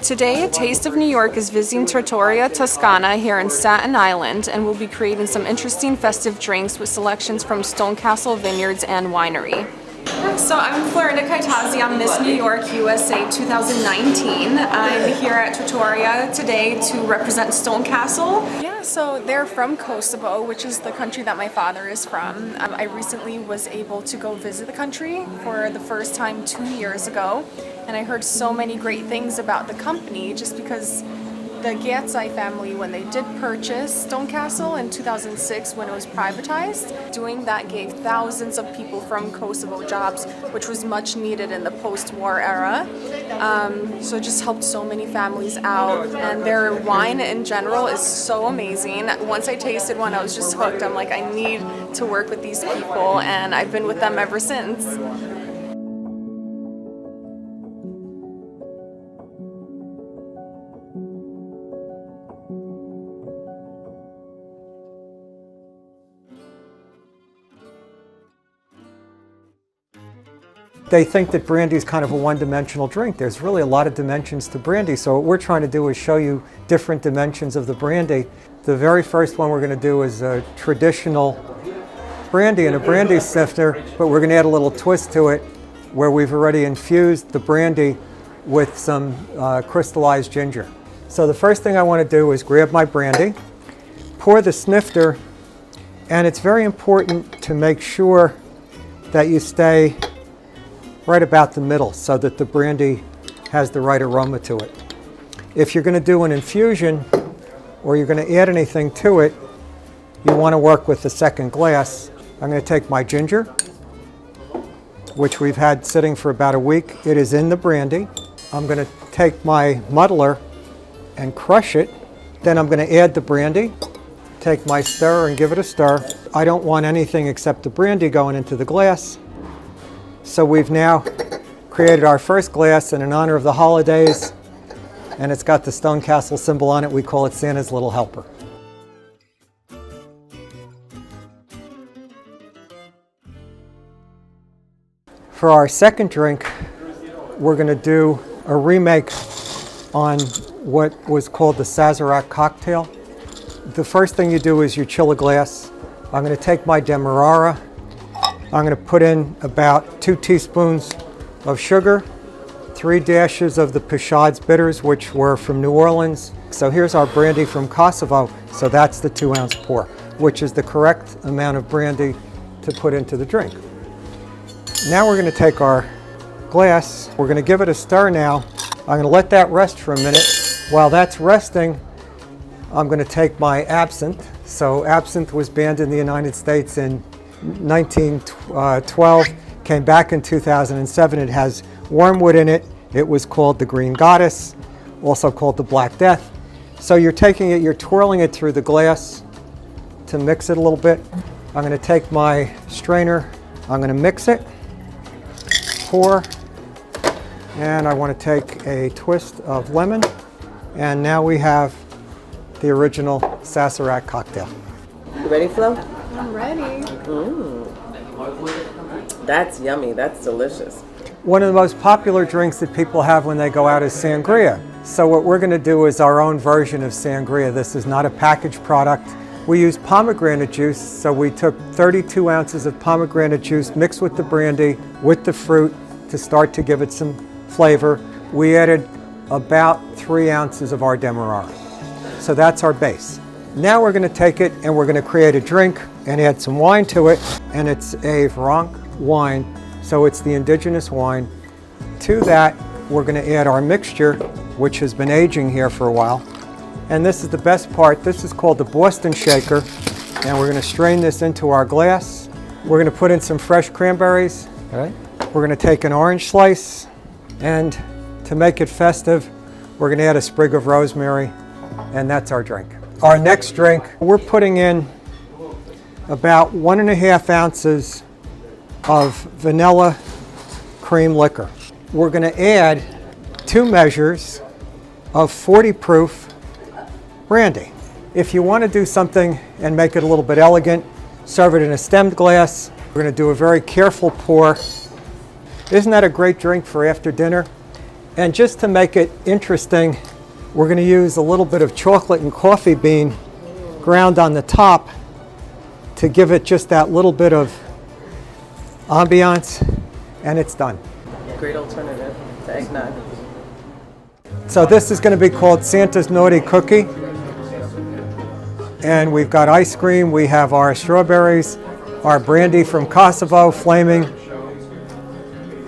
Today, A Taste of New York is visiting Trattoria Toscana here in Staten Island, and we'll be creating some interesting festive drinks with selections from StoneCastle, Vineyards, and Winery. So I'm Florinda Kaitazi. I'm Miss New York USA 2019. I'm here at Trattoria today to represent StoneCastle. Yeah, so they're from Kosovo, which is the country that my father is from. I recently was able to go visit the country for the first time 2 years ago, and I heard so many great things about the company just because the Gatsai family, when they did purchase StoneCastle in 2006 when it was privatized, doing that gave thousands of people from Kosovo jobs, which was much needed in the post-war era. So it just helped so many families out, and their wine in general is so amazing. Once I tasted one, I was just hooked. I'm like, I need to work with these people, and I've been with them ever since. They think that brandy is kind of a one-dimensional drink. There's really a lot of dimensions to brandy, so what we're trying to do is show you different dimensions of the brandy. The very first one we're going to do is a traditional brandy in a brandy snifter, but we're going to add a little twist to it where we've already infused the brandy with some crystallized ginger. So the first thing I want to do is grab my brandy, pour the snifter, and it's very important to make sure that you stay right about the middle so that the brandy has the right aroma to it. If you're going to do an infusion or you're going to add anything to it, you want to work with the second glass. I'm going to take my ginger, which we've had sitting for about a week. It is in the brandy. I'm going to take my muddler and crush it. Then I'm going to add the brandy, take my stirrer and give it a stir. I don't want anything except the brandy going into the glass. So we've now created our first glass in honor of the holidays, and it's got the StoneCastle symbol on it. We call it Santa's Little Helper. For our second drink, we're going to do a remake on what was called the Sazerac Cocktail. The first thing you do is you chill a glass. I'm going to take my Demerara. I'm going to put in about 2 teaspoons of sugar, 3 dashes of the Pashad's bitters, which were from New Orleans. So here's our brandy from Kosovo. So that's the 2-ounce pour, which is the correct amount of brandy to put into the drink. Now we're going to take our glass. We're going to give it a stir now. I'm going to let that rest for a minute. While that's resting, I'm going to take my Absinthe. So Absinthe was banned in the United States in 1912, came back in 2007. It has wormwood in it. It was called the Green Goddess, also called the Black Death. So you're taking it, you're twirling it through the glass to mix it a little bit. I'm going to take my strainer, I'm going to mix it, pour, and I want to take a twist of lemon, and now we have the original Sazerac Cocktail. You ready, Flo? I'm ready. That's yummy. That's delicious. One of the most popular drinks that people have when they go out is Sangria. So what we're going to do is our own version of Sangria. This is not a packaged product. We use pomegranate juice, so we took 32 ounces of pomegranate juice mixed with the brandy, with the fruit to start to give it some flavor. We added about 3 ounces of our Demerara. So that's our base. Now we're going to take it and we're going to create a drink and add some wine to it, and it's a Franc wine, so it's the indigenous wine. To that, we're going to add our mixture, which has been aging here for a while. And this is the best part. This is called the Boston Shaker, and we're going to strain this into our glass. We're going to put in some fresh cranberries. All right. We're going to take an orange slice, and to make it festive, we're going to add a sprig of rosemary, and that's our drink. Our next drink, we're putting in about 1.5 ounces of vanilla cream liquor. We're going to add 2 measures of 40 proof brandy. If you want to do something and make it a little bit elegant, serve it in a stemmed glass. We're going to do a very careful pour. Isn't that a great drink for after dinner? And just to make it interesting, we're going to use a little bit of chocolate and coffee bean ground on the top to give it just that little bit of ambiance, and it's done. Great alternative to eggnog. So this is going to be called Santa's Naughty Cookie. And we've got ice cream, we have our strawberries, our brandy from Kosovo, flaming,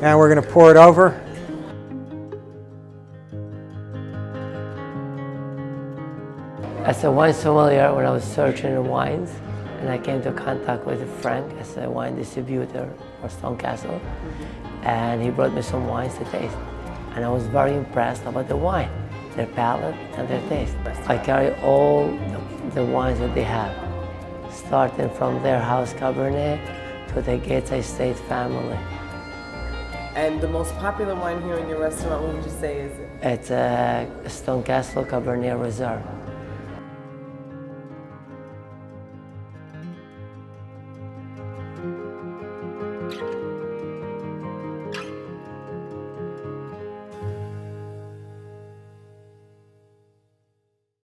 and we're going to pour it over. As a wine sommelier, when I was searching in wines, and I came to contact with Frank as a wine distributor for StoneCastle, and he brought me some wines to taste. And I was very impressed about the wine, their palate and their taste. I carry all the wines that they have, starting from their house Cabernet to the Gates Estate family. And the most popular wine here in your restaurant, what would you say is it? It's a StoneCastle Cabernet Reserve.